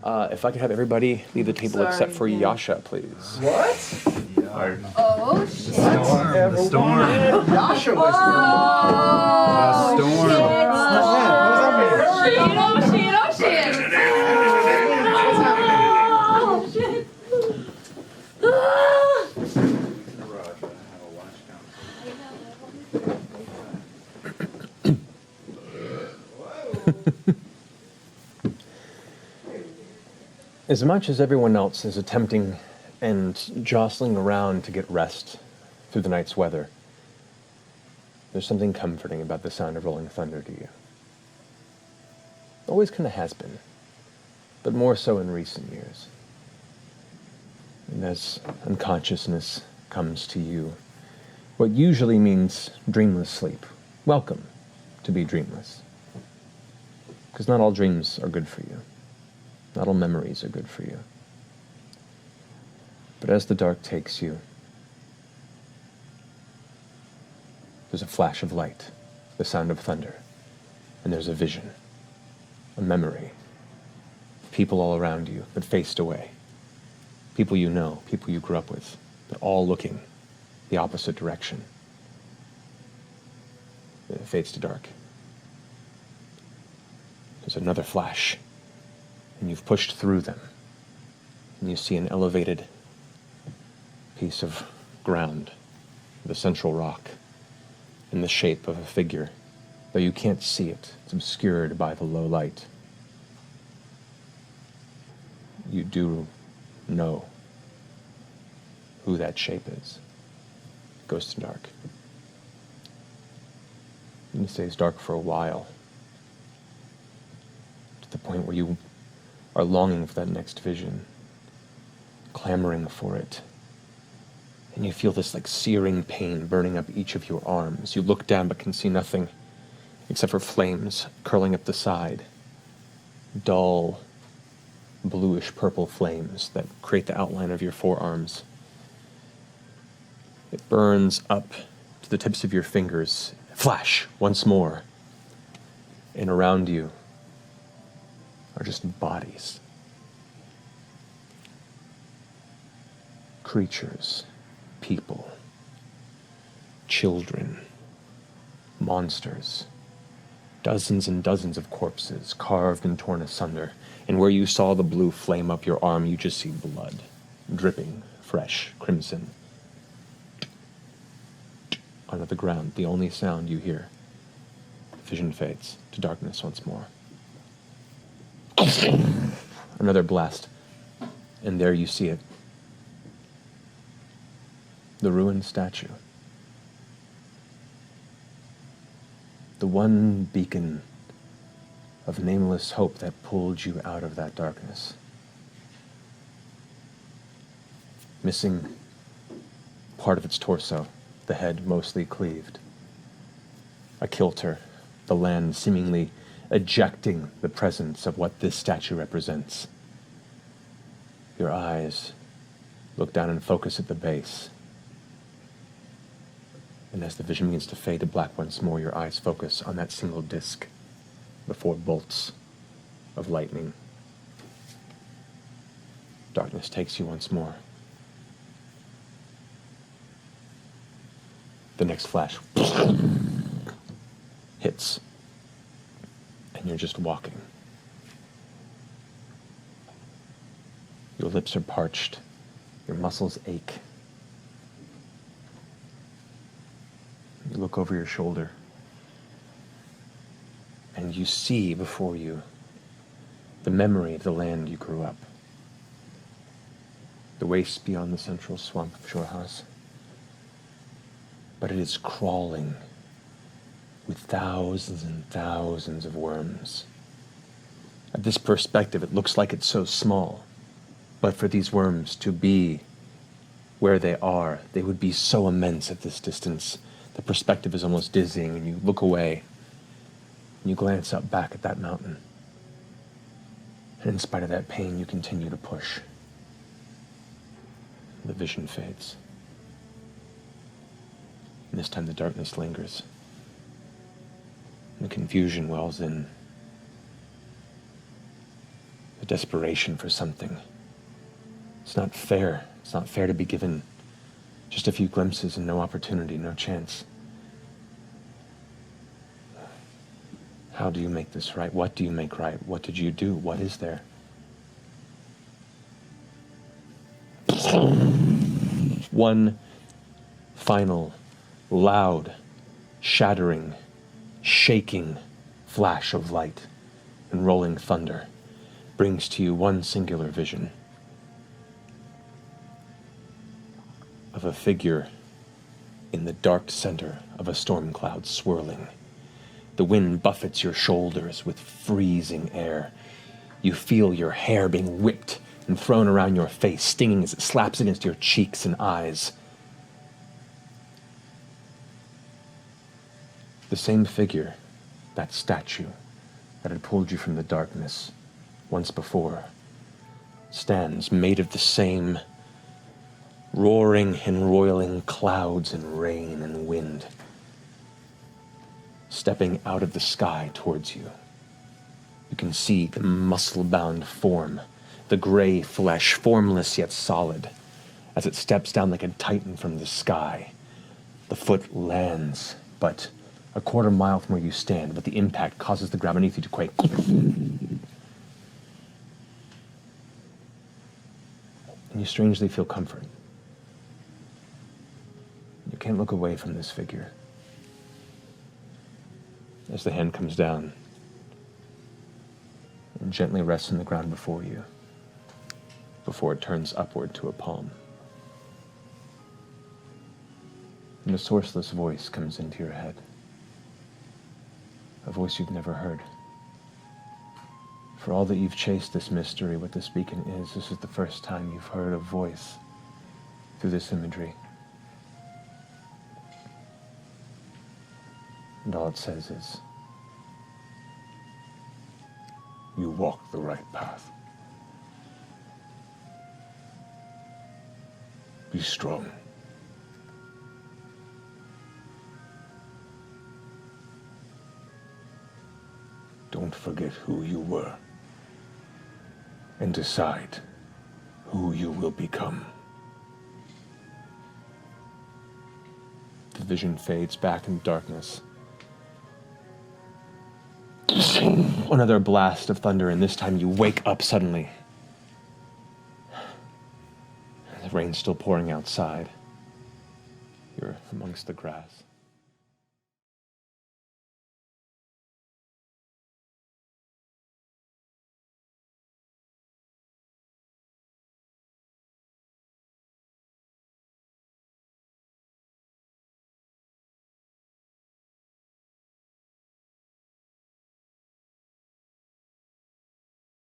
If I could have everybody leave the table except for Yasha, please. What? Oh, shit. The storm. Yasha whispered. The storm. As much as everyone else is attempting and jostling around to get rest through the night's weather, there's something comforting about the sound of rolling thunder to you. Always kind of has been, but more so in recent years. And as unconsciousness comes to you, what usually means dreamless sleep, welcome to be dreamless. Because not all dreams are good for you. Not all memories are good for you. But as the dark takes you, there's a flash of light, the sound of thunder, and there's a vision, a memory, people all around you that faced away, people you know, people you grew up with, but all looking the opposite direction. It fades to dark. There's another flash, and you've pushed through them, and you see an elevated piece of ground with a central rock in the shape of a figure, though you can't see it. It's obscured by the low light. You do know who that shape is. It goes to dark. And it stays dark for a while, to the point where you are longing for that next vision, clamoring for it. And you feel this like searing pain burning up each of your arms. You look down but can see nothing except for flames curling up the side. Dull, bluish purple flames that create the outline of your forearms. It burns up to the tips of your fingers. Flash once more. And around you are just bodies. Creatures, people, children, monsters, dozens and dozens of corpses carved and torn asunder. And where you saw the blue flame up your arm, you just see blood, dripping, fresh, crimson, onto the ground. The only sound you hear. The vision fades to darkness once more. Another blast, and there you see it. The ruined statue. The one beacon of nameless hope that pulled you out of that darkness. Missing part of its torso, the head mostly cleaved. A kilter, the land seemingly ejecting the presence of what this statue represents. Your eyes look down and focus at the base. And as the vision begins to fade to black once more, your eyes focus on that single disc before bolts of lightning. Darkness takes you once more. The next flash hits, and you're just walking. Your lips are parched, your muscles ache. You look over your shoulder, and you see before you the memory of the land you grew up. The waste beyond the central swamp of YASHA'S. But it is crawling with thousands and thousands of worms. At this perspective, it looks like it's so small. But for these worms to be where they are, they would be so immense at this distance. The perspective is almost dizzying, and you look away, and you glance up back at that mountain. And in spite of that pain, you continue to push. The vision fades. And this time the darkness lingers. And the confusion wells in. a desperation for something. It's not fair. It's not fair to be given just a few glimpses and no opportunity, no chance. How do you make this right? What do you make right? What did you do? What is there? One final, loud, shattering, shaking flash of light and rolling thunder brings to you one singular vision of a figure in the dark center of a storm cloud swirling. The wind buffets your shoulders with freezing air. You feel your hair being whipped and thrown around your face, stinging as it slaps against your cheeks and eyes. The same figure, that statue that had pulled you from the darkness once before, stands made of the same roaring and roiling clouds and rain and wind, stepping out of the sky towards you. You can see the muscle-bound form, the gray flesh, formless yet solid, as it steps down like a titan from the sky. The foot lands, but a quarter mile from where you stand, but the impact causes the ground beneath you to quake. And you strangely feel comfort. You can't look away from this figure. As the hand comes down and gently rests on the ground before you, before it turns upward to a palm. And a sourceless voice comes into your head. A voice you've never heard. For all that you've chased this mystery, what this beacon is, this is the first time you've heard a voice through this imagery. And all it says is, you walk the right path. Be strong. Don't forget who you were, and decide who you will become. The vision fades back in darkness. Another blast of thunder, and this time you wake up suddenly. The rain's still pouring outside. You're amongst the grass.